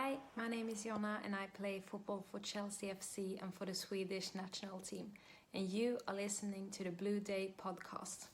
Hi, my name is Jonna and I play football for Chelsea FC and for the Swedish national team. And you are listening to the Blue Day podcast.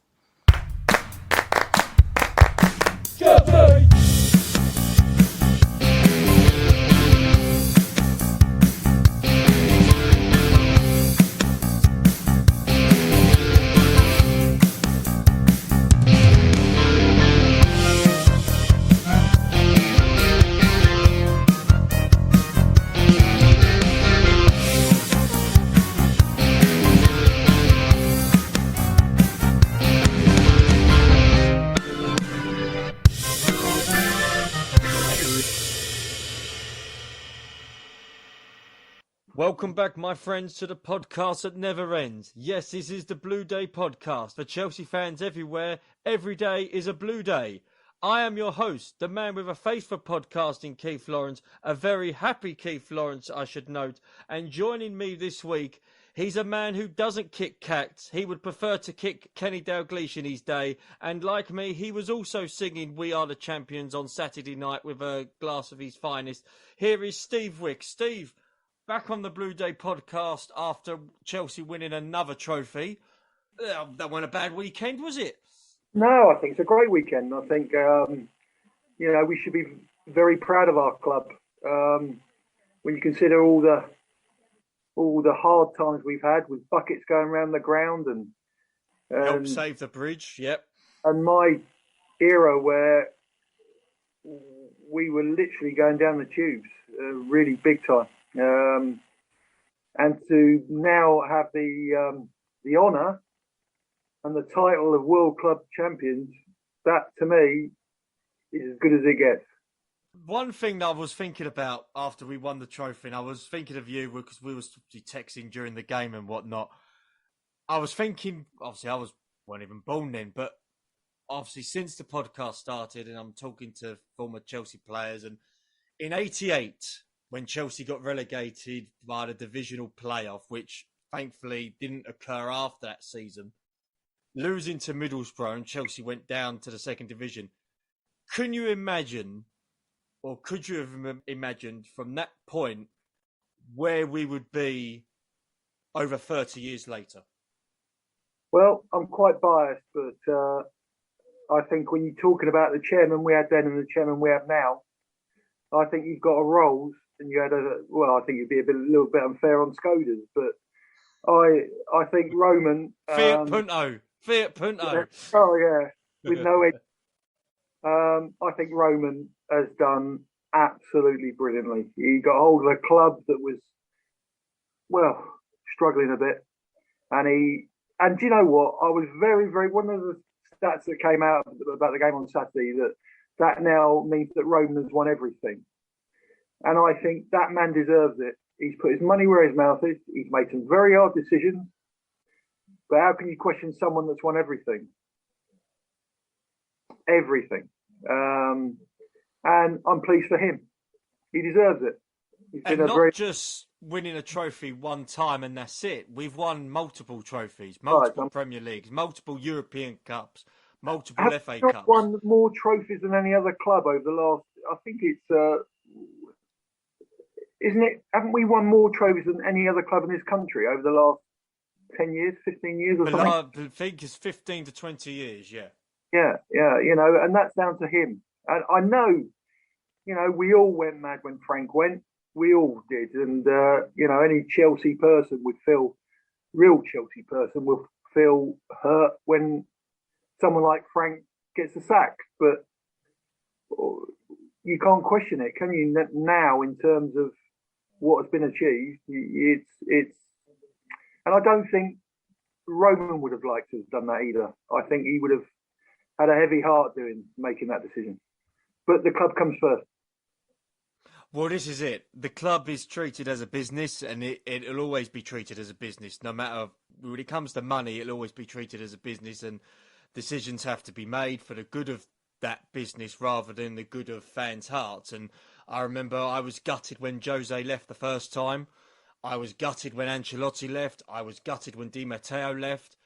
Welcome back, my friends, to the podcast that never ends. Yes, this is the Blue Day podcast for Chelsea fans everywhere. Every day is a Blue Day. I am your host, the man with a face for podcasting, Keith Lawrence, a very happy Keith Lawrence, I should note. And joining me this week, he's a man who doesn't kick cats. He would prefer to kick Kenny Dalglish in his day. And like me, he was also singing We Are the Champions on Saturday night with a glass of his finest. Here is Steve Wicks. Steve, back on the Blue Day podcast after Chelsea winning another trophy. That wasn't a bad weekend, was it? No, I think it's a great weekend. I think, we should be very proud of our club. When you consider all the hard times we've had with buckets going around the ground and help save the bridge, yep. And my era where we were literally going down the tubes, really big time. And to now have the honour and the title of World Club Champions, that to me is as good as it gets. One thing that I was thinking about after we won the trophy, and I was thinking of you because we were texting during the game and whatnot. I was thinking, obviously I weren't even born then, but obviously since the podcast started and I'm talking to former Chelsea players, and in '88, when Chelsea got relegated by the divisional playoff, which thankfully didn't occur after that season, losing to Middlesbrough and Chelsea went down to the second division. Can you imagine, or could you have imagined from that point where we would be over 30 years later? Well, I'm quite biased, but I think when you're talking about the chairman we had then and the chairman we have now, I think you've got a Rolls and you had I think it'd be a little bit unfair on Skodas, but I think Roman... Fiat Punto. Oh, yeah, with no edge. I think Roman has done absolutely brilliantly. He got hold of a club that was, struggling a bit. And do you know what? I was very, very... One of the stats that came out about the game on Saturday, that now means that Roman has won everything. And I think that man deserves it. He's put his money where his mouth is. He's made some very hard decisions. But how can you question someone that's won everything? Everything. And I'm pleased for him. He deserves it. He's been not just winning a trophy one time and that's it. We've won multiple trophies, multiple Premier Leagues, multiple European Cups, multiple FA Cups. Won more trophies than any other club over the last, I think it's, isn't it? Haven't we won more trophies than any other club in this country over the last 10 years, 15 years or something? I think it's 15 to 20 years, yeah. Yeah, and that's down to him. And I know, we all went mad when Frank went. We all did. And, any Chelsea person real Chelsea person will feel hurt when someone like Frank gets a sack. But you can't question it, can you? Now, in terms of what has been achieved, it's, and I don't think Roman would have liked to have done that either. I think he would have had a heavy heart making that decision. But the club comes first. Well, this is it. The club is treated as a business, and it'll always be treated as a business. No matter, when it comes to money, it'll always be treated as a business, and decisions have to be made for the good of that business rather than the good of fans' hearts. And I remember I was gutted when Jose left the first time. I was gutted when Ancelotti left. I was gutted when Di Matteo left.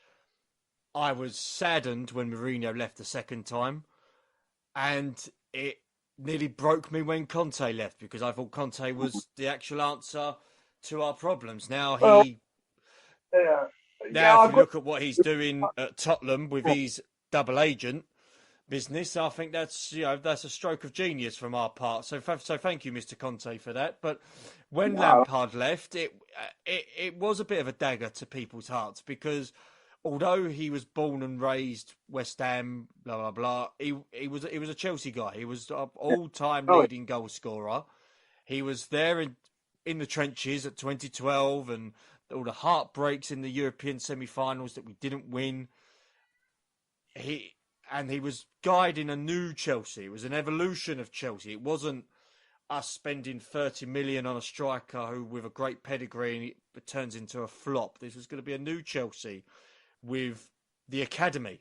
I was saddened when Mourinho left the second time. And it nearly broke me when Conte left, because I thought Conte was the actual answer to our problems. Now Well, he, yeah, now if I've you got. look at what he's doing at Tottenham with his double agent business, I think that's that's a stroke of genius from our part. So thank you, Mr. Conte, for that. But when No, Lampard left, it was a bit of a dagger to people's hearts, because although he was born and raised West Ham, blah blah blah, he was a Chelsea guy. He was an all-time oh, leading goal scorer. He was there in the trenches at 2012, and all the heartbreaks in the European semi-finals that we didn't win. He was guiding a new Chelsea. It was an evolution of Chelsea. It wasn't us spending 30 million on a striker who, with a great pedigree, and it turns into a flop. This was going to be a new Chelsea with the academy,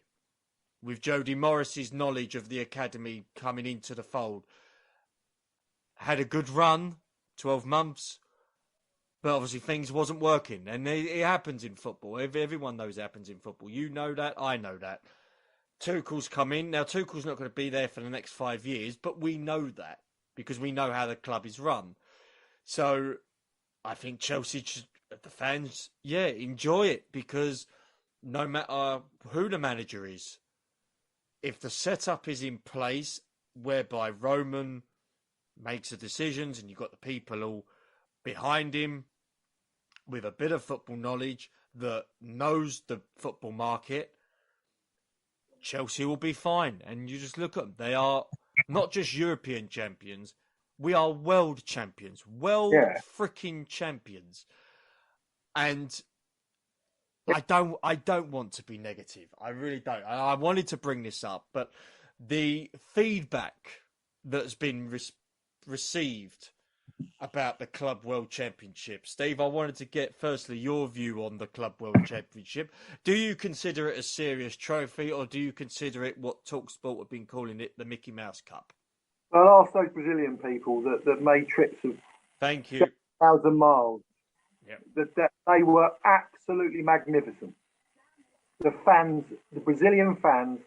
with Jody Morris's knowledge of the academy coming into the fold. Had a good run, 12 months, but obviously things wasn't working. And it happens in football. Everyone knows it happens in football. You know that, I know that. Tuchel's come in. Now, Tuchel's not going to be there for the next 5 years, but we know that because we know how the club is run. So I think Chelsea, the fans, enjoy it, because no matter who the manager is, if the setup is in place whereby Roman makes the decisions and you've got the people all behind him with a bit of football knowledge that knows the football market, Chelsea will be fine. And you just look at them. They are not just European champions. We are world champions. World freaking champions. And I don't want to be negative. I really don't. I wanted to bring this up, but the feedback that's been received about the Club World Championship. Steve, I wanted to get firstly your view on the Club World Championship. Do you consider it a serious trophy, or do you consider it what TalkSport have been calling it, the Mickey Mouse Cup? I'll ask those Brazilian people that made trips of Thank you. 7,000 miles. Yep. That they were absolutely magnificent. The fans, the Brazilian fans,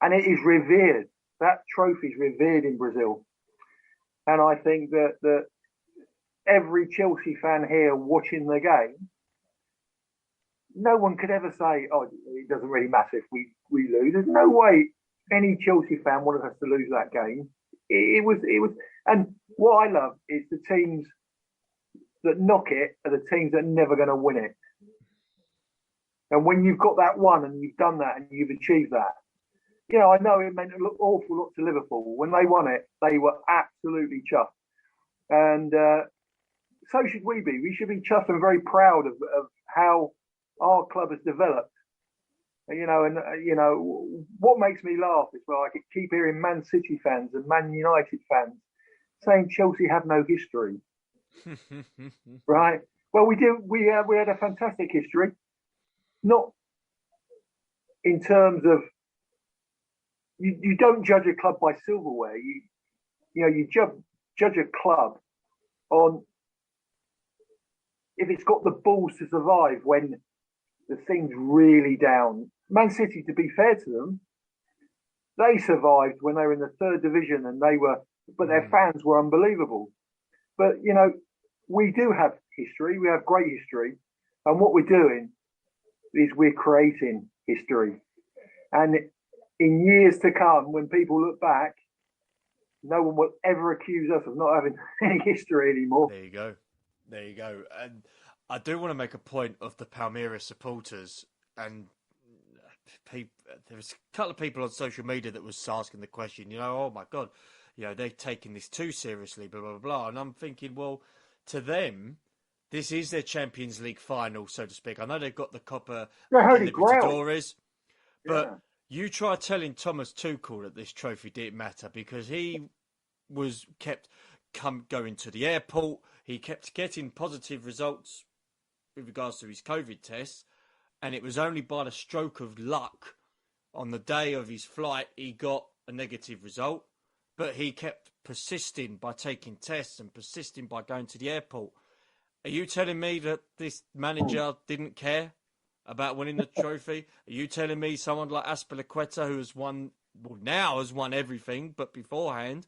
and it is revered. That trophy is revered in Brazil. And I think that every Chelsea fan here watching the game, no one could ever say, "Oh, it doesn't really matter if we lose." There's no way any Chelsea fan wanted us to lose that game. It was, and what I love is the teams that knock it are the teams that are never going to win it. And when you've got that one and you've done that and you've achieved that, I know it meant an awful lot to Liverpool. When they won it, they were absolutely chuffed. And so should we be. We should be chuffed and very proud of how our club has developed. What makes me laugh is, well, I could keep hearing Man City fans and Man United fans saying Chelsea have no history. Right? Well, we do. We had a fantastic history. Not in terms of, you don't judge a club by silverware. You judge a club on if it's got the balls to survive when the thing's really down. Man City, to be fair to them, they survived when they were in the third division, but their fans were unbelievable. But we do have history. We have great history, and what we're doing is we're creating history. And in years to come, when people look back, no one will ever accuse us of not having any history anymore. There you go. And I do want to make a point of the Palmeiras supporters, and there was a couple of people on social media that was asking the question, oh my God, they're taking this too seriously, blah, blah, blah. And I'm thinking, well, to them, this is their Champions League final, so to speak. I know they've got the Copa Libertadores, but you try telling Thomas Tuchel that this trophy didn't matter, because he was kept going to the airport. He kept getting positive results with regards to his COVID tests, and it was only by the stroke of luck on the day of his flight he got a negative result. But he kept persisting by taking tests and persisting by going to the airport. Are you telling me that this manager didn't care about winning the trophy? Are you telling me someone like Azpilicueta, who has won, well, now has won everything, but beforehand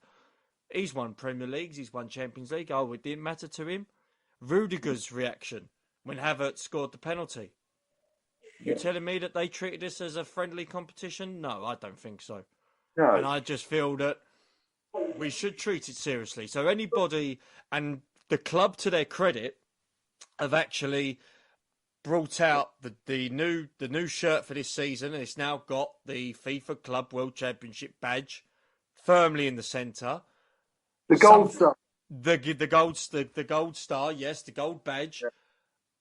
He's won Premier Leagues, he's won Champions League. Oh, it didn't matter to him. Rudiger's reaction when Havertz scored the penalty. You telling me that they treated this as a friendly competition? No, I don't think so. No. And I just feel that we should treat it seriously. So anybody, and the club, to their credit, have actually brought out the new shirt for this season, and it's now got the FIFA Club World Championship badge firmly in the centre. The gold star. The gold star, yes, the gold badge. Yeah.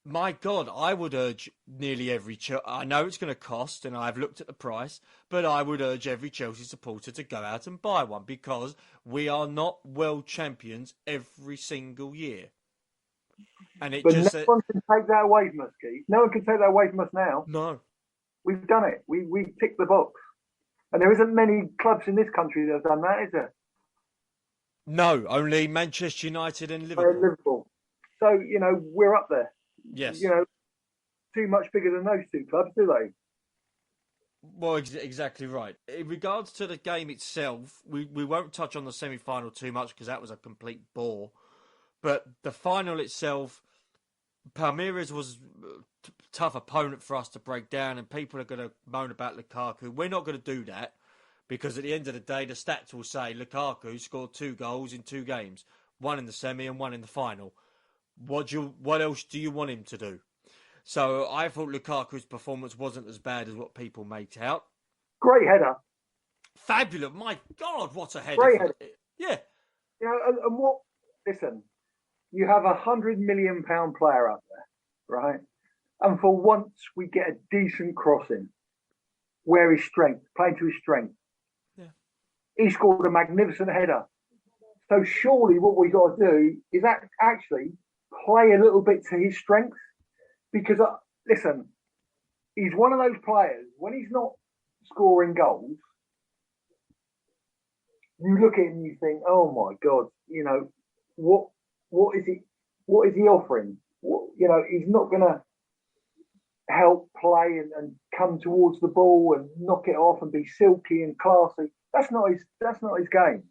My God, I would urge nearly every I know it's going to cost, and I've looked at the price, but I would urge every Chelsea supporter to go out and buy one, because we are not world champions every single year. And it but just no one can take that away from us, Keith. No one can take that away from us now. No. We've done it. We ticked the box. And there isn't many clubs in this country that have done that, is there? No, only Manchester United and Liverpool. So, we're up there. Yes. Too much bigger than those two clubs, do they? Well, exactly right. In regards to the game itself, we won't touch on the semi-final too much because that was a complete bore. But the final itself, Palmeiras was a tough opponent for us to break down, and people are going to moan about Lukaku. We're not going to do that, because at the end of the day, the stats will say Lukaku scored 2 goals in 2 games, 1 in the semi and 1 in the final. What else do you want him to do? So I thought Lukaku's performance wasn't as bad as what people make out. Great header. Fabulous. My God, what a header. Great header. Yeah. And what, listen, you have £100 million player up there, right? And for once we get a decent crossing where his strength, playing to his strength. Yeah. He scored a magnificent header. So surely what we got to do is actually play a little bit to his strengths, because listen, he's one of those players, when he's not scoring goals, you look at him and you think, oh my God, what is he offering? He's not going to help play and come towards the ball and knock it off and be silky and classy. That's not his game.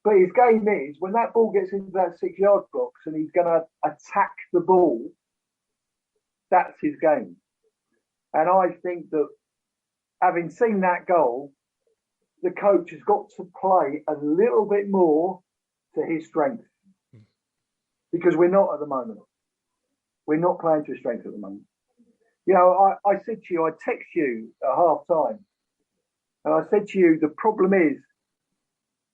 But his game is when that ball gets into that 6-yard box and he's going to attack the ball. That's his game. And I think that having seen that goal, the coach has got to play a little bit more to his strength, because we're not at the moment. We're not playing to his strength at the moment. I said to you, I text you at half time, and I said to you, the problem is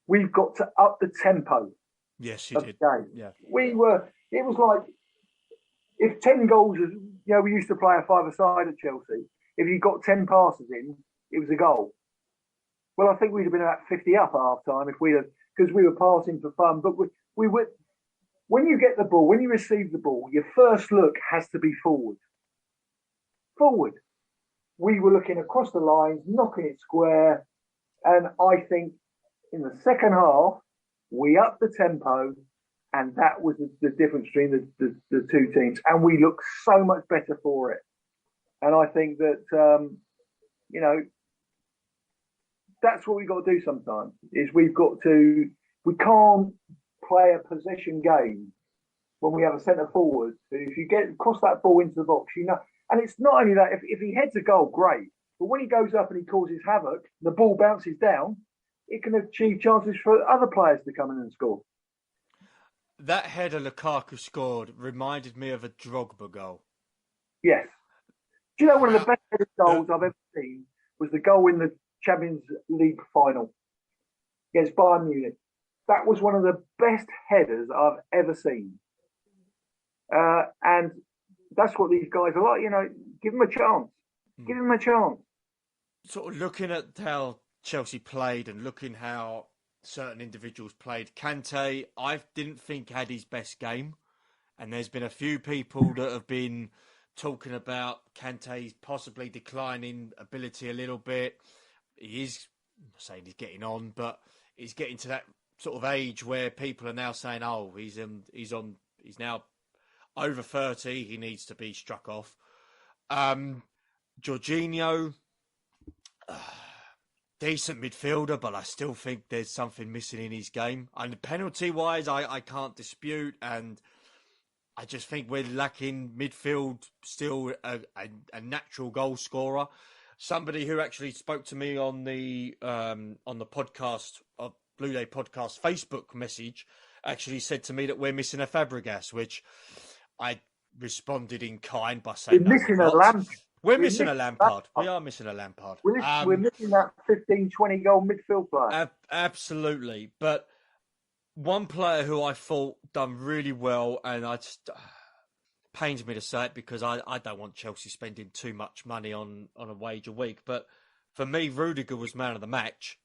we've got to up the tempo. Yes, you did. Yeah. It was like, if 10 goals was, we used to play a 5-a-side at Chelsea. If you got 10 passes in, it was a goal. Well, I think we'd have been about 50 up at half time if because we were passing for fun. But we were, when you get the ball, when you receive the ball, your first look has to be forward. Forward. We were looking across the lines, knocking it square. And I think in the second half, we upped the tempo, and that was the difference between the two teams. And we looked so much better for it. And I think that, that's what we've got to do sometimes, is we can't play a possession game when we have a centre forward. If you get across that ball into the box, and it's not only that, if he heads a goal, great. But when he goes up and he causes havoc, the ball bounces down, it can achieve chances for other players to come in and score. That header Lukaku scored reminded me of a Drogba goal. Yes. Do you know one of the best headed goals I've ever seen was the goal in the Champions League final against Bayern Munich? That was one of the best headers I've ever seen. And that's what these guys are like, give them a chance. Give them a chance. Sort of looking at how Chelsea played and looking how certain individuals played. Kante, I didn't think had his best game. And there's been a few people that have been talking about Kante's possibly declining ability a little bit. He is, I'm not saying he's getting on, but he's getting to that sort of age where people are now saying, oh, he's now over 30, he needs to be struck off. Jorginho, decent midfielder, but I still think there's something missing in his game. And penalty-wise, I can't dispute, and I just think we're lacking midfield, still a natural goal scorer. Somebody who actually spoke to me on the podcast, Blue Day podcast Facebook message, actually said to me that we're missing a Fabregas, which I responded in kind by saying, we're missing a Lampard. We're missing a Lampard. We are missing a Lampard. We're missing that 15, 20 goal midfield player. Absolutely. But one player who I thought done really well, and I just pains me to say it because I don't want Chelsea spending too much money on a wage a week. But for me, Rudiger was man of the match.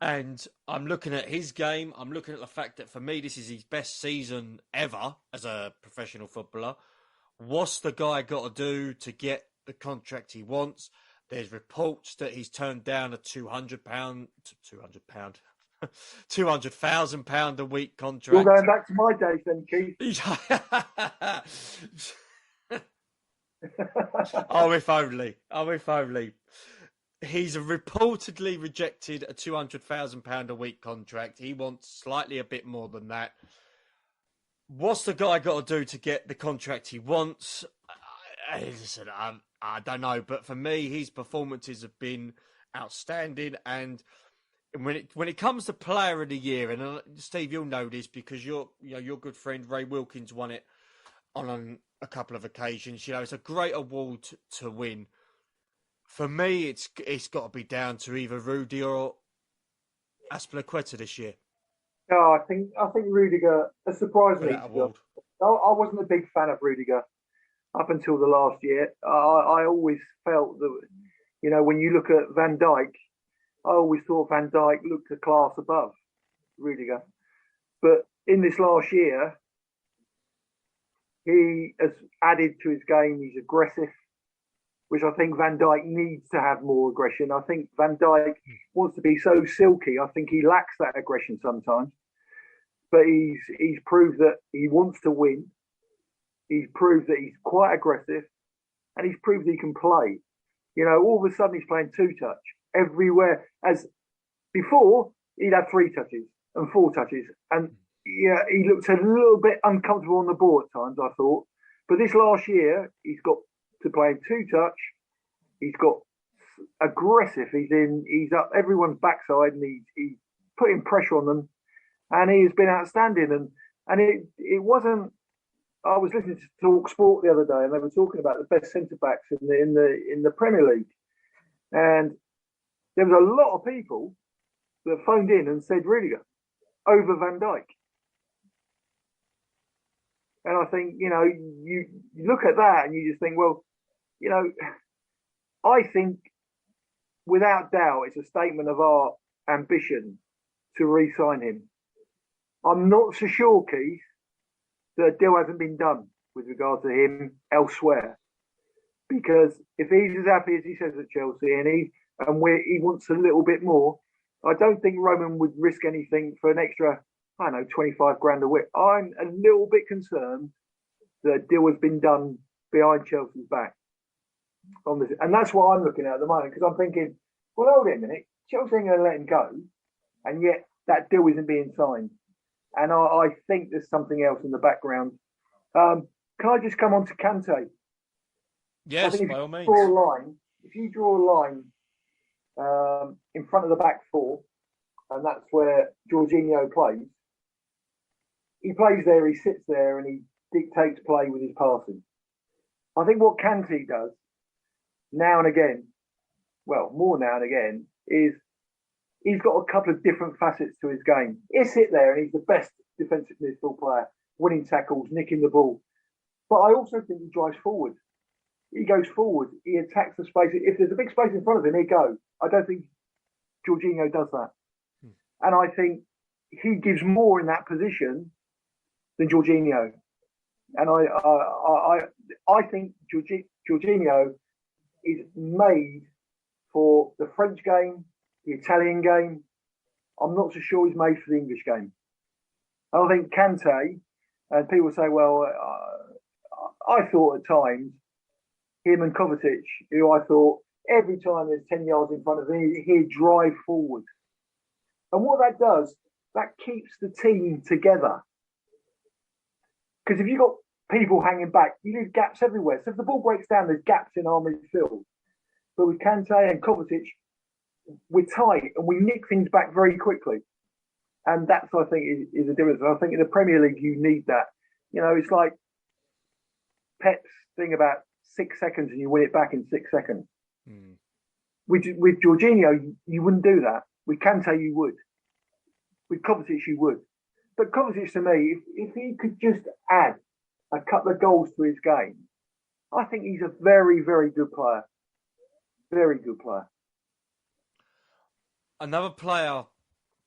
And I'm looking at his game. I'm looking at the fact that for me, this is his best season ever as a professional footballer. What's the guy got to do to get the contract he wants? There's reports that he's turned down a £200,000 a week contract. You're going back to my days then, Keith. Oh, if only. He's reportedly rejected a £200,000 a week contract. He wants slightly a bit more than that. What's the guy got to do to get the contract he wants? Listen, I don't know, but for me, his performances have been outstanding. And when it comes to Player of the Year, and Steve, you'll know this because your good friend Ray Wilkins won it on a couple of occasions. It's a great award to win. For me, it's got to be down to either Rudy or Azpilicueta this year. No, I think Rudiger has surprised me. I wasn't a big fan of Rudiger up until the last year. I always felt that, when you look at Van Dijk, I always thought Van Dijk looked a class above Rudiger. But in this last year, he has added to his game. He's aggressive, which I think Van Dijk needs to have more aggression. I think Van Dijk wants to be so silky. I think he lacks that aggression sometimes. But he's proved that he wants to win. He's proved that he's quite aggressive. And he's proved he can play. All of a sudden he's playing two-touch everywhere. As before, he'd have 3 touches and 4 touches. And he looked a little bit uncomfortable on the ball at times, I thought. But this last year, he's got to play two-touch. He's got aggressive. He's up everyone's backside and he's putting pressure on them. And he has been outstanding. And it wasn't. I was listening to Talk Sport the other day, and they were talking about the best centre backs in the Premier League. And there was a lot of people that phoned in and said Rudiger over Van Dijk. And I think you look at that and you just think, well, I think without doubt it's a statement of our ambition to re-sign him. I'm not so sure, Keith, that a deal hasn't been done with regard to him elsewhere. Because if he's as happy as he says at Chelsea and he wants a little bit more, I don't think Roman would risk anything for an extra, 25 grand a week. I'm a little bit concerned that a deal has been done behind Chelsea's back on this. And that's what I'm looking at the moment, because I'm thinking, well, hold it a minute. Chelsea ain't going to let him go. And yet that deal isn't being signed. And I think there's something else in the background. Can I just come on to Kante? Yes, by all means. If you draw a line in front of the back four, and that's where Jorginho plays, he plays there, he sits there, and he dictates play with his passing. I think what Kante does now and again, well, more now and again, is he's got a couple of different facets to his game. He'll sit there and he's the best defensive midfield player, winning tackles, nicking the ball. But I also think he drives forward. He goes forward. He attacks the space. If there's a big space in front of him, he'll go. I don't think Jorginho does that. And I think he gives more in that position than Jorginho. And I think Jorginho is made for the French game, the Italian game. I'm not so sure he's made for the English game. I think Kante, and people say, well, I thought at times him and Kovacic, who I thought every time there's 10 yards in front of him, he'd drive forward. And what that does, that keeps the team together. Because if you've got people hanging back, you leave gaps everywhere. So if the ball breaks down, there's gaps in our midfield. But with Kante and Kovacic, we're tight and we nick things back very quickly. And that's, I think, is the difference. And I think in the Premier League, you need that. You know, it's like Pep's thing about 6 seconds and you win it back in 6 seconds. Mm. With Jorginho, you wouldn't do that. With Kante, you would. With Kovacic, you would. But Kovacic, to me, if he could just add a couple of goals to his game, I think he's a very, very good player. Very good player. Another player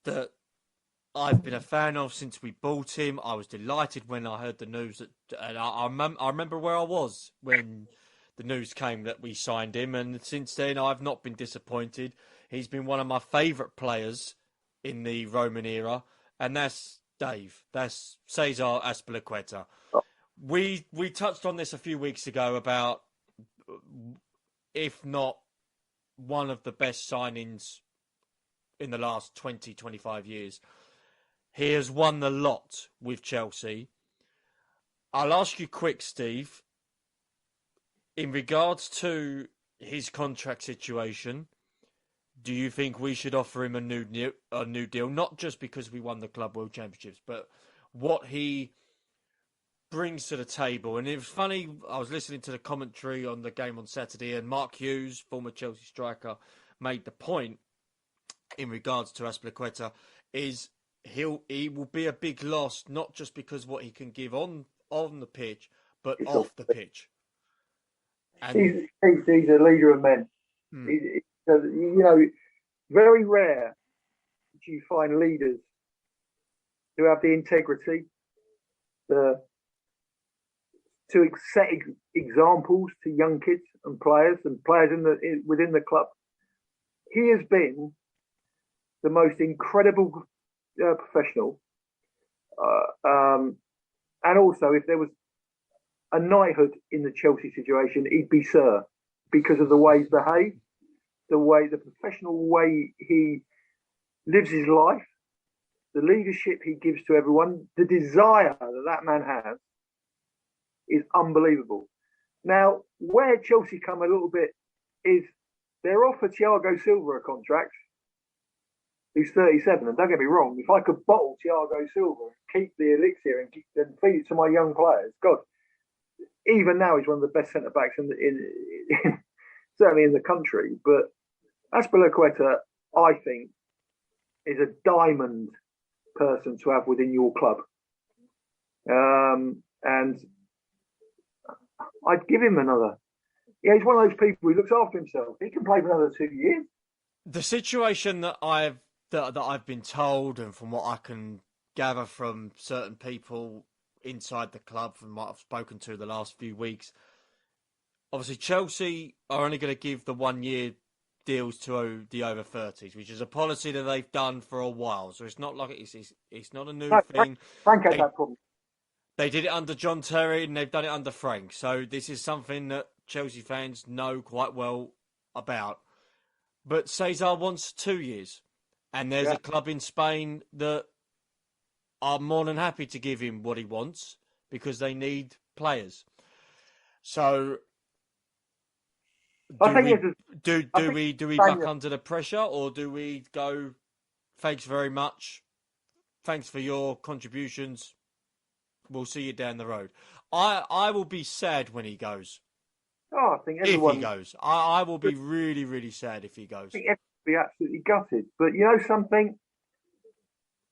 that I've been a fan of since we bought him. I was delighted when I heard the news and I remember where I was when the news came that we signed him, and since then I've not been disappointed. He's been one of my favourite players in the Roman era, and that's Dave. That's Cesar Azpilicueta. We touched on this a few weeks ago about, if not one of the best signings in the last 20, 25 years. He has won the lot with Chelsea. I'll ask you quick, Steve, in regards to his contract situation, do you think we should offer him a new deal? Not just because we won the Club World Championships, but what he brings to the table. And it was funny, I was listening to the commentary on the game on Saturday, and Mark Hughes, former Chelsea striker, made the point in regards to Azpilicueta is he will be a big loss, not just because what he can give on the pitch, but off the pitch. And he's a leader of men. You know, very rare do you find leaders who have the integrity to set examples to young kids and players within the club. He has been the most incredible professional, and also if there was a knighthood in the Chelsea situation, he'd be Sir, because of the way he's behaved, the professional way he lives his life, the leadership he gives to everyone, the desire that man has is unbelievable. Now, where Chelsea come a little bit is they're offered Thiago Silva a contract, who's 37, and don't get me wrong, if I could bottle Thiago Silva and keep the elixir and feed it to my young players, God, even now he's one of the best centre backs in certainly in the country. But Azpilicueta, I think, is a diamond person to have within your club, and I'd give him another. Yeah, he's one of those people who looks after himself. He can play for another 2 years. The situation that I've been told, and from what I can gather from certain people inside the club, from what I've spoken to the last few weeks, obviously Chelsea are only going to give the 1 year deals to the over 30s, which is a policy that they've done for a while. So it's not like it's not a new thing. Frank had that problem. They did it under John Terry and they've done it under Frank. So this is something that Chelsea fans know quite well about. But Cesar wants 2 years. And there's a club in Spain that are more than happy to give him what he wants because they need players. So do we buck under the pressure, or do we go, thanks very much, thanks for your contributions, we'll see you down the road? I will be sad when he goes. Oh, I think everyone... If he goes. I will be really, really sad if he goes. I think everyone will be absolutely gutted. But you know something?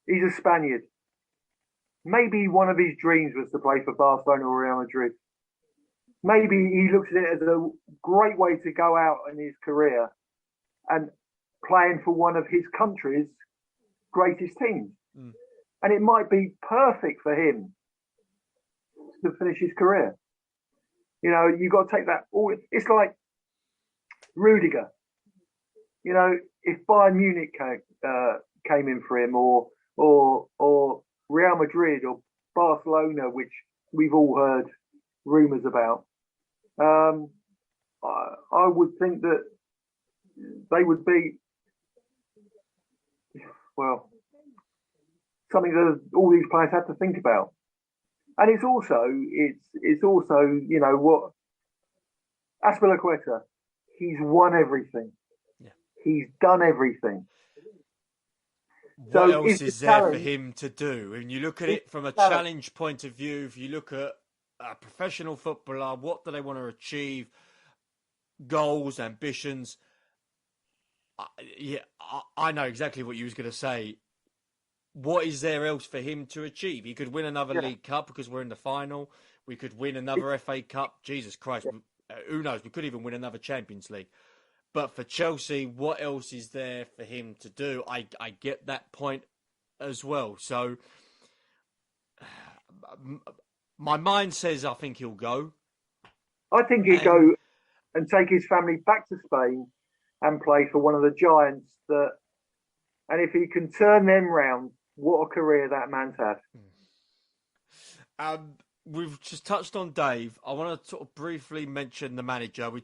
He's a Spaniard. Maybe one of his dreams was to play for Barcelona or Real Madrid. Maybe he looks at it as a great way to go out in his career and playing for one of his country's greatest teams. Mm. And it might be perfect for him to finish his career. You know, you've got to take that. It's like Rudiger. You know, if Bayern Munich came in for him, or Real Madrid or Barcelona, which we've all heard rumours about, I would think that they would be, well, something that all these players have to think about. And it's also, you know, what Azpilicueta, he's won everything. Yeah. He's done everything. What So else is there for him to do? And you look at it from a challenge point of view, if you look at a professional footballer, what do they want to achieve? Goals, ambitions. I know exactly what you was going to say. What is there else for him to achieve? He could win another League Cup because we're in the final. We could win another FA Cup. Jesus Christ, who knows? We could even win another Champions League. But for Chelsea, what else is there for him to do? I get that point as well. So my mind says I think he'll go. I think he'd go and take his family back to Spain and play for one of the giants and if he can turn them round, what a career that man's had. We've just touched on Dave. I want to sort of briefly mention the manager. We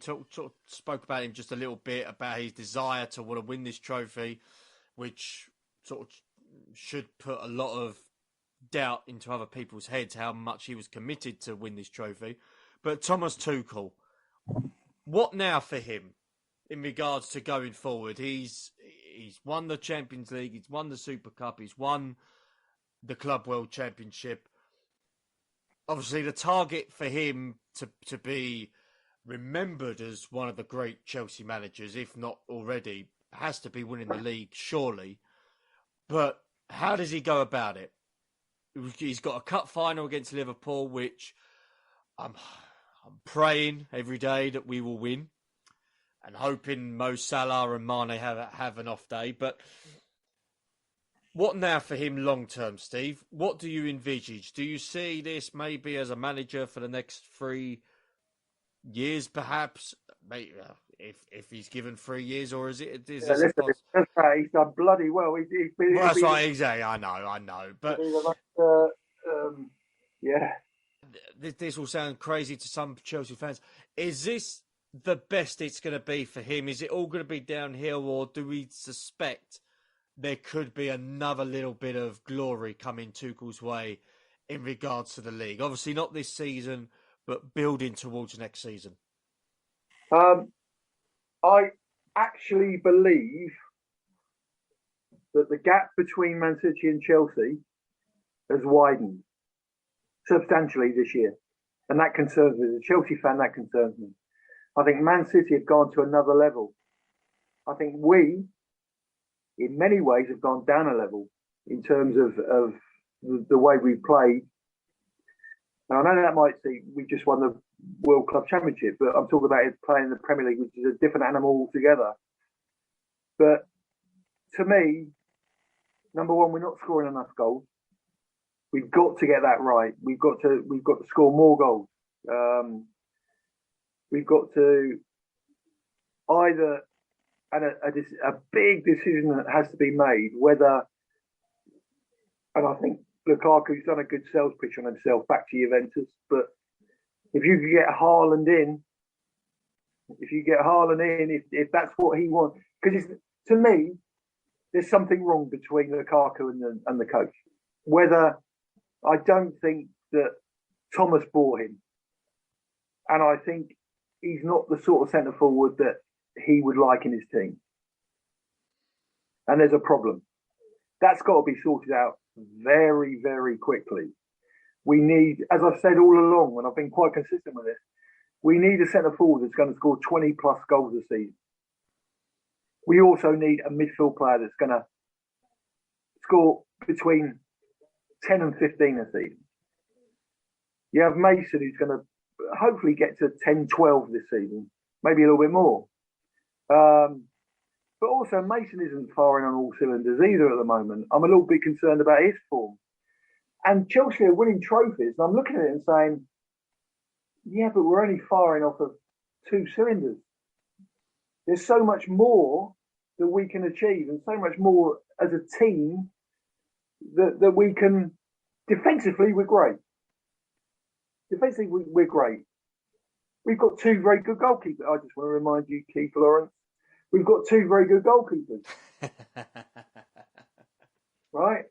spoke about him just a little bit, about his desire to want to win this trophy, which sort of should put a lot of doubt into other people's heads how much he was committed to win this trophy. But Thomas Tuchel, what now for him in regards to going forward? He's won the Champions League, he's won the Super Cup, he's won the Club World Championship. Obviously, the target for him to be remembered as one of the great Chelsea managers, if not already, has to be winning the league, surely. But how does he go about it? He's got a cup final against Liverpool, which I'm praying every day that we will win, and hoping Mo Salah and Mane have an off day. But what now for him long term, Steve? What do you envisage? Do you see this maybe as a manager for the next 3 years, perhaps? Maybe, if he's given 3 years, or is it? He's done bloody well. That's right, exactly. I know. But yeah, this will sound crazy to some Chelsea fans. Is this the best it's going to be for him? Is it all going to be downhill, or do we suspect there could be another little bit of glory coming Tuchel's way in regards to the league? Obviously not this season, but building towards next season. I actually believe that the gap between Man City and Chelsea has widened substantially this year. And that concerns me. As a Chelsea fan, that concerns me. I think Man City have gone to another level. I think we, in many ways, have gone down a level in terms of the way we played. Now, I know that might say we just won the World Club Championship, but I'm talking about it playing in the Premier League, which is a different animal altogether. But to me, number one, we're not scoring enough goals. We've got to get that right. We've got to score more goals. We've got to either, and a big decision that has to be made, whether, and I think Lukaku's done a good sales pitch on himself back to Juventus, but if you could get Haaland in, if that's what he wants, because to me, there's something wrong between Lukaku and the coach. Whether I don't think that Thomas bought him, and I think he's not the sort of centre forward that he would like in his team. And there's a problem. That's got to be sorted out very, very quickly. We need, as I've said all along, and I've been quite consistent with this, we need a centre forward that's going to score 20 plus goals a season. We also need a midfield player that's going to score between 10 and 15 a season. You have Mason, who's going to hopefully get to 10, 12 this season, maybe a little bit more. But also, Mason isn't firing on all cylinders either at the moment. I'm a little bit concerned about his form. And Chelsea are winning trophies, and I'm looking at it and saying, yeah, but we're only firing off of 2 cylinders. There's so much more that we can achieve, and so much more as a team that we can. Defensively, we're great. Defensively, we're great. We've got 2 very good goalkeepers. I just want to remind you, Keith Lawrence, we've got two very good goalkeepers, right?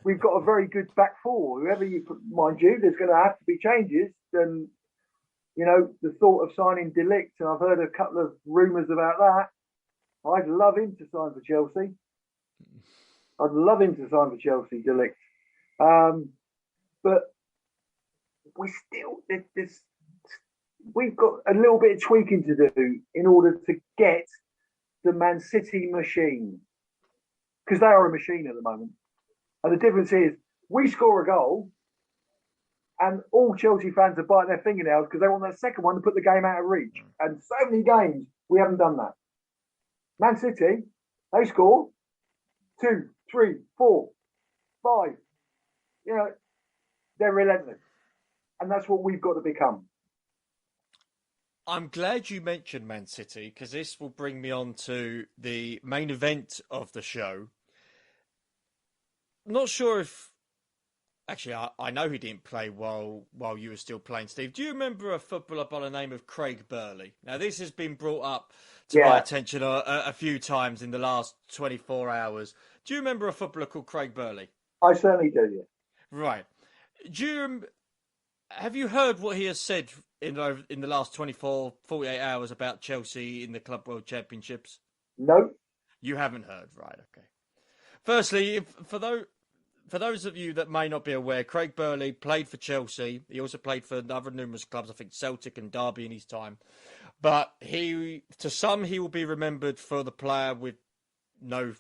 We've got a very good back four. Whoever you put, mind you, there's going to have to be changes. And, you know, the thought of signing De Ligt, and I've heard a couple of rumours about that. I'd love him to sign for Chelsea. I'd love him to sign for Chelsea, De Ligt. But we still, we've got a little bit of tweaking to do in order to get the Man City machine. Because they are a machine at the moment. And the difference is, we score a goal, and all Chelsea fans are biting their fingernails because they want that second one to put the game out of reach. And so many games, we haven't done that. Man City, they score 2, 3, 4, 5. You know, they're relentless. And that's what we've got to become. I'm glad you mentioned Man City, because this will bring me on to the main event of the show. Not sure if... Actually, I know he didn't play while you were still playing, Steve. Do you remember a footballer by the name of Craig Burley? Now, this has been brought up to my attention a few times in the last 24 hours. Do you remember a footballer called Craig Burley? I certainly do, yeah. Right. Have you heard what he has said in the last 24, 48 hours about Chelsea in the Club World Championships? No. You haven't heard, right? Okay. Firstly, for those of you that may not be aware, Craig Burley played for Chelsea. He also played for other numerous clubs, I think Celtic and Derby in his time. But to some, he will be remembered for the player with no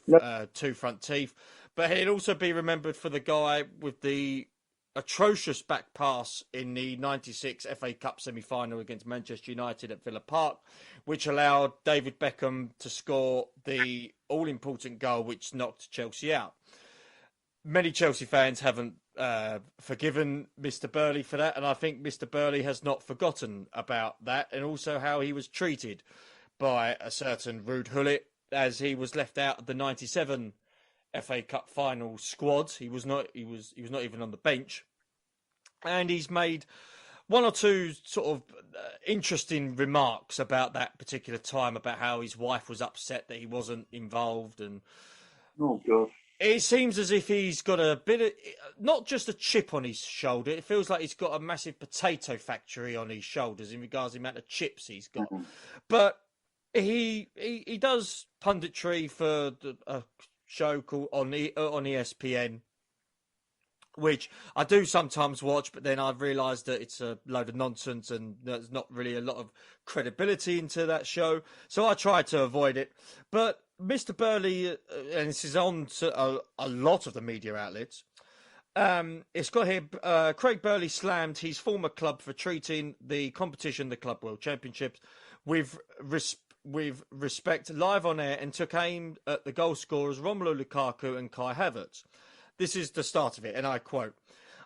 two front teeth. But he'll also be remembered for the guy with the atrocious back pass in the 96 FA Cup semi-final against Manchester United at Villa Park, which allowed David Beckham to score the all-important goal which knocked Chelsea out. Many Chelsea fans haven't forgiven Mr. Burley for that, and I think Mr. Burley has not forgotten about that, and also how he was treated by a certain Ruud Gullit as he was left out of the 97 FA Cup final squad. He was not even on the bench, and he's made one or two sort of interesting remarks about that particular time, about how his wife was upset that he wasn't involved, and oh god, it seems as if he's got a bit of, not just a chip on his shoulder. It feels like he's got a massive potato factory on his shoulders in regards to the amount of chips he's got. Mm-hmm. But he does punditry for a show called on ESPN, which I do sometimes watch, but then I've realised that it's a load of nonsense and there's not really a lot of credibility into that show, so I try to avoid it. But Mr. Burley, and this is on to a lot of the media outlets, it's got here, Craig Burley slammed his former club for treating the competition, the Club World Championships, with respect live on air, and took aim at the goal scorers Romelu Lukaku and Kai Havertz. This is the start of it, and I quote,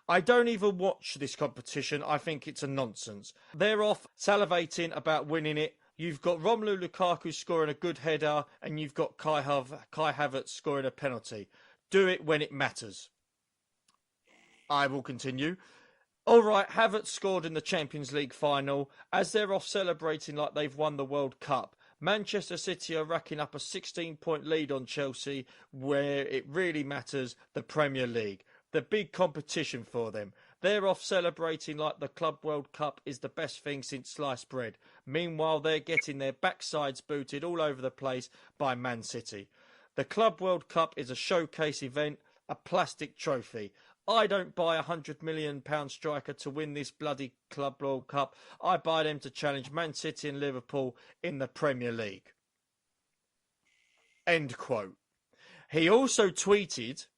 "I don't even watch this competition. I think it's a nonsense. They're off salivating about winning it. You've got Romelu Lukaku scoring a good header, and you've got Kai Havertz scoring a penalty. Do it when it matters." I will continue. "All right, Havertz scored in the Champions League final. As they're off celebrating like they've won the World Cup, Manchester City are racking up a 16-point lead on Chelsea, where it really matters, the Premier League. The big competition for them. They're off celebrating like the Club World Cup is the best thing since sliced bread. Meanwhile, they're getting their backsides booted all over the place by Man City. The Club World Cup is a showcase event, a plastic trophy. I don't buy £100 million striker to win this bloody Club World Cup. I buy them to challenge Man City and Liverpool in the Premier League." End quote. He also tweeted,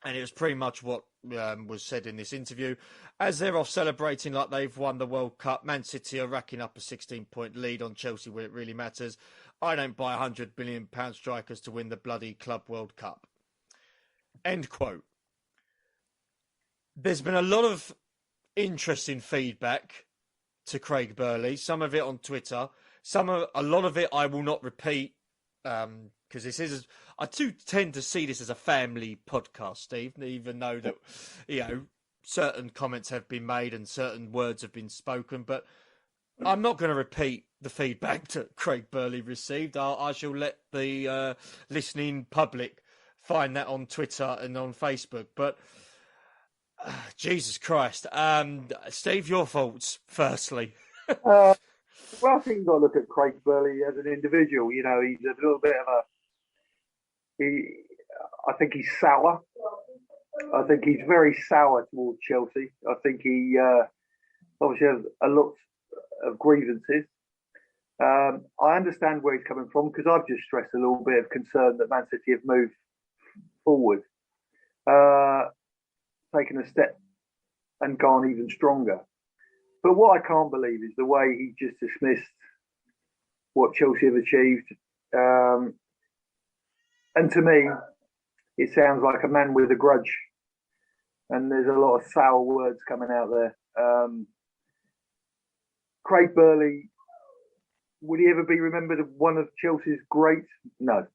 and it was pretty much what was said in this interview, "As they're off celebrating like they've won the World Cup, Man City are racking up a 16-point lead on Chelsea where it really matters. I don't buy £100 million strikers to win the bloody Club World Cup." End quote. There's been a lot of interesting feedback to Craig Burley, some of it on Twitter, a lot of it I will not repeat, because this is, I do tend to see this as a family podcast, Steve, even though that, you know, certain comments have been made and certain words have been spoken, but I'm not going to repeat the feedback that Craig Burley received. I shall let the listening public find that on Twitter and on Facebook. But Jesus Christ, Steve, your thoughts firstly. Well, I think you've got to look at Craig Burley as an individual. You know, he's a little bit of I think he's sour. I think he's very sour towards Chelsea. I think he obviously has a lot of grievances. I understand where he's coming from because I've just stressed a little bit of concern that Man City have moved forward, taken a step and gone even stronger. But what I can't believe is the way he just dismissed what Chelsea have achieved. And to me, it sounds like a man with a grudge. And there's a lot of sour words coming out there. Craig Burley, would he ever be remembered as one of Chelsea's greats? No.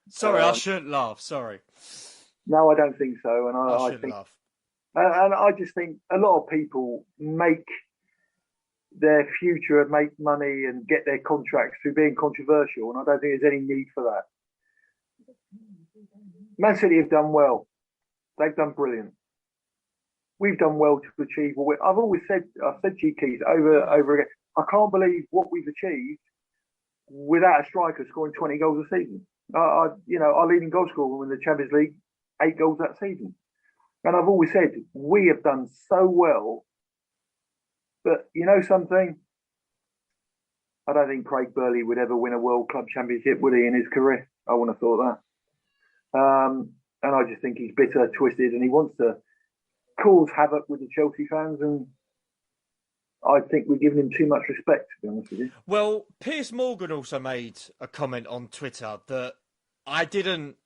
Sorry, I shouldn't laugh. Sorry. No, I don't think so. And I I shouldn't think, laugh. and I just think a lot of people make their future and make money and get their contracts through being controversial. And I don't think there's any need for that. Man City have done well. They've done brilliant. We've done well to achieve what I've always said. I've said to you, Keith, over again. I can't believe what we've achieved without a striker scoring 20 goals a season. Our leading goal scorer in the Champions League, 8 goals that season. And I've always said we have done so well. But you know something? I don't think Craig Burley would ever win a World Club Championship, would he, in his career? I wouldn't have thought that. And I just think he's bitter, twisted, and he wants to cause havoc with the Chelsea fans. And I think we're giving him too much respect, to be honest with you. Well, Piers Morgan also made a comment on Twitter that I didn't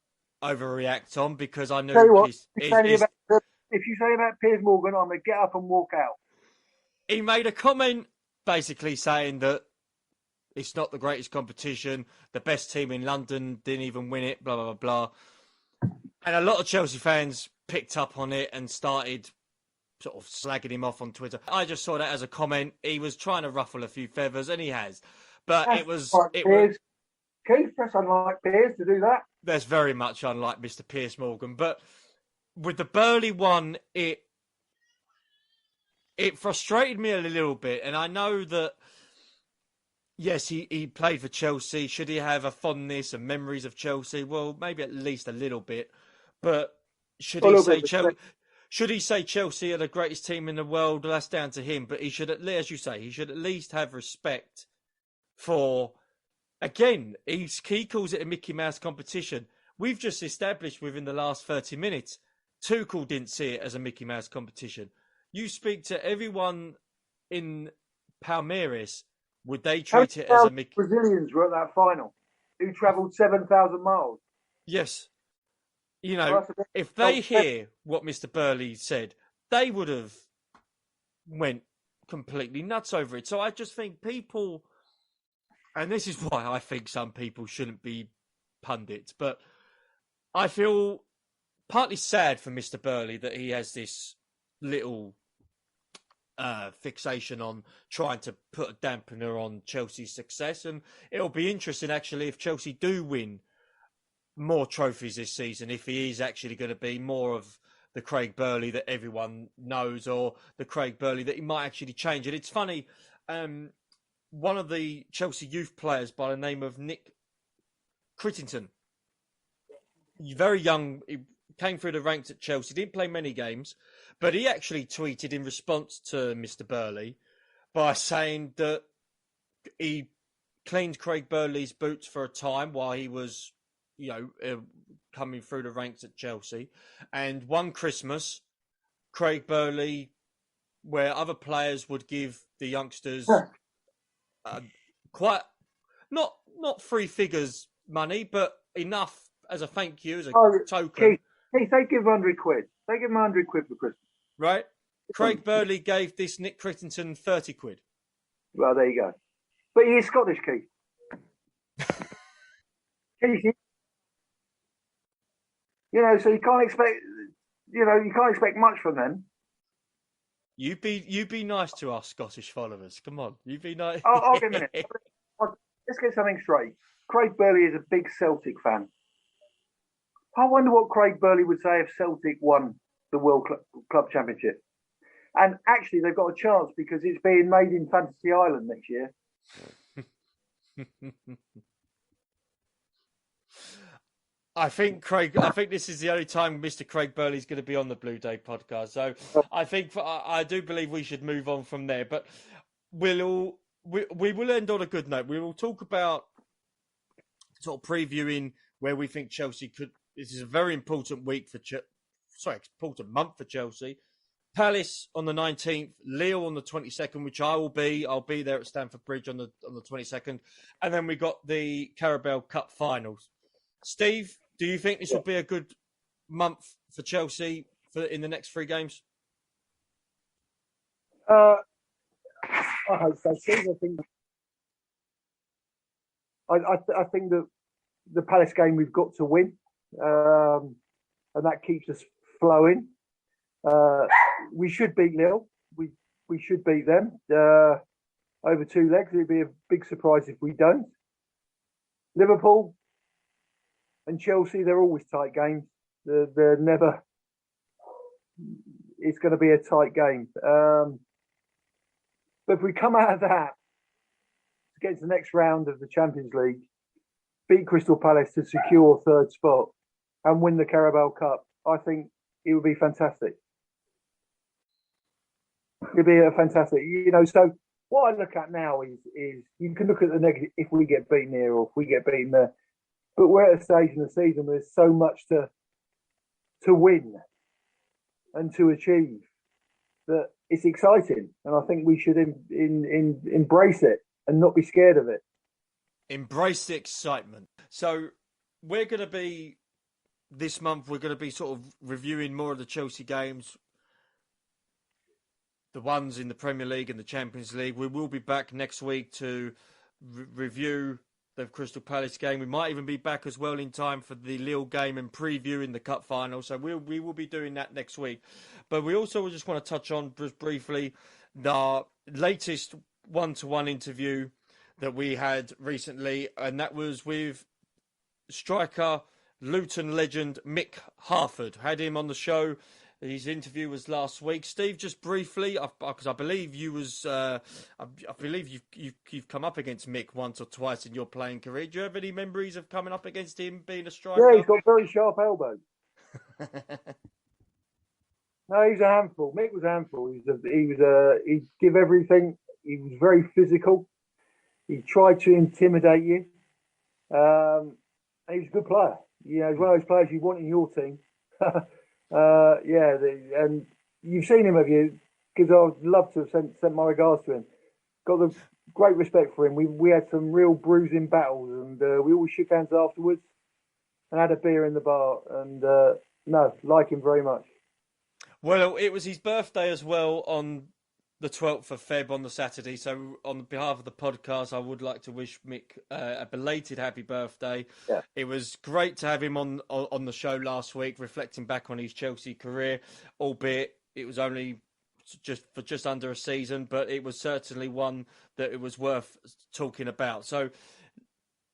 overreact on because I knew if you say about Piers Morgan, I'm going to get up and walk out. He made a comment basically saying that it's not the greatest competition. The best team in London didn't even win it, blah, blah, blah, blah. And a lot of Chelsea fans picked up on it and started sort of slagging him off on Twitter. I just saw that as a comment. He was trying to ruffle a few feathers, and he has. But Keith, that's unlike Piers to do that. That's very much unlike Mr. Piers Morgan. But with the Burley one, it frustrated me a little bit. And I know that, yes, he played for Chelsea. Should he have a fondness and memories of Chelsea? Well, maybe at least a little bit. But should he say Chelsea are the greatest team in the world? Well, that's down to him. But he should, as you say, he should at least have respect for, again, he calls it a Mickey Mouse competition. We've just established within the last 30 minutes, Tuchel didn't see it as a Mickey Mouse competition. You speak to everyone in Palmeiras, would they treat it as a Mickey? Brazilians were at that final, who travelled 7,000 miles. Yes. You know, if they hear what Mr. Burley said, they would have went completely nuts over it. So I just think people, and this is why I think some people shouldn't be pundits, but I feel partly sad for Mr. Burley that he has this little fixation on trying to put a dampener on Chelsea's success. And it'll be interesting, actually, if Chelsea do win more trophies this season, if he is actually going to be more of the Craig Burley that everyone knows, or the Craig Burley that he might actually change. And it's funny, one of the Chelsea youth players by the name of Nick Crittington, very young, he came through the ranks at Chelsea, didn't play many games, but he actually tweeted in response to Mr. Burley by saying that he cleaned Craig Burley's boots for a time while he was, coming through the ranks at Chelsea. And one Christmas, Craig Burley, where other players would give the youngsters quite, not 3 figures money, but enough as a thank you, as a token. Keith, they give 100 quid. They give him 100 quid for Christmas. Right? Craig Burley gave this Nick Crittington 30 quid. Well, there you go. But he is Scottish, Keith. Keith, so you can't expect, you can't expect much from them. You be nice to our Scottish followers. Come on, you be nice. I'll give a minute. Let's get something straight. Craig Burley is a big Celtic fan. I wonder what Craig Burley would say if Celtic won the World Club Championship. And actually, they've got a chance because it's being made in Fantasy Island next year. I think this is the only time Mr. Craig Burley's going to be on the Blue Day podcast. So I do believe we should move on from there. But we will end on a good note. We will talk about sort of previewing where we think Chelsea could. This is a very important week for important month for Chelsea. Palace on the 19th, Lille on the 22nd, which I'll be there at Stamford Bridge on the 22nd, and then we got the Carabao Cup finals. Steve, do you think this will be a good month for Chelsea in the next 3 games? I hope so, Steve. I think that the Palace game we've got to win, and that keeps us flowing. We should beat Lille. We should beat them over 2 legs. It'd be a big surprise if we don't. Liverpool and Chelsea, they're always tight games. They're never. It's going to be a tight game. But if we come out of that to get to the next round of the Champions League, beat Crystal Palace to secure 3rd spot, and win the Carabao Cup, I think it would be fantastic. It'd be a fantastic, So what I look at now is you can look at the negative if we get beaten here or if we get beaten there, but we're at a stage in the season where there's so much to win and to achieve that it's exciting, and I think we should embrace it and not be scared of it. Embrace the excitement. So we're going to be this month. We're going to be sort of reviewing more of the Chelsea games. The ones in the Premier League and the Champions League. We will be back next week to review the Crystal Palace game. We might even be back as well in time for the Lille game and previewing the cup final. So we will be doing that next week. But we also just want to touch on just briefly the latest one-to-one interview that we had recently, and that was with striker, Luton legend Mick Harford. Had him on the show. His interview was last week. Steve, just briefly, because I believe I believe you've come up against Mick once or twice in your playing career. Do you have any memories of coming up against him being a striker? Yeah, he's got very sharp elbows. No, he's a handful. Mick was a handful. He'd give everything. He was very physical. He tried to intimidate you. He was a good player. He's one of those players you want in your team. And you've seen him, have you? Because I'd love to have sent my regards to him. Got the great respect for him. We had some real bruising battles, and we always shook hands afterwards and had a beer in the bar. And like him very much. Well, it was his birthday as well on the 12th of Feb on the Saturday. So on behalf of the podcast, I would like to wish Mick a belated happy birthday. Yeah. It was great to have him on the show last week, reflecting back on his Chelsea career, albeit it was only just under a season, but it was certainly one that it was worth talking about. So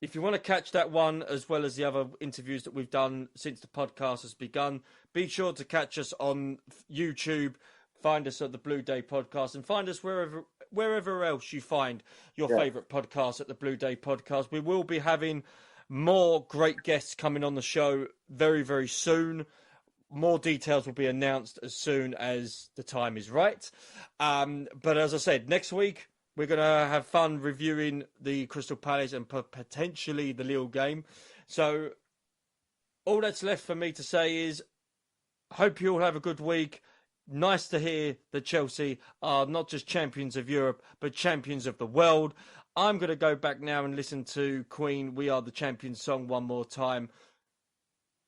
if you want to catch that one, as well as the other interviews that we've done since the podcast has begun, be sure to catch us on YouTube. Find us at the Blue Day Podcast, and find us wherever else you find your favourite podcast at the Blue Day Podcast. We will be having more great guests coming on the show very, very soon. More details will be announced as soon as the time is right. But as I said, next week we're going to have fun reviewing the Crystal Palace and potentially the Lille game. So all that's left for me to say is, hope you all have a good week. Nice to hear that Chelsea are not just champions of Europe, but champions of the world. I'm going to go back now and listen to Queen, We Are the Champions song one more time.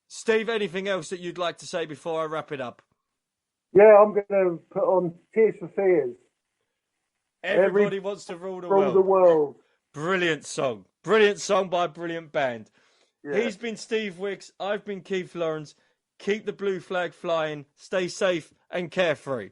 Steve, anything else that you'd like to say before I wrap it up? Yeah, I'm going to put on Tears for Fears. Everybody wants to rule the world. Rule the world. Brilliant song. Brilliant song by a brilliant band. Yeah. He's been Steve Wicks. I've been Keith Lawrence. Keep the blue flag flying. Stay safe and carefree.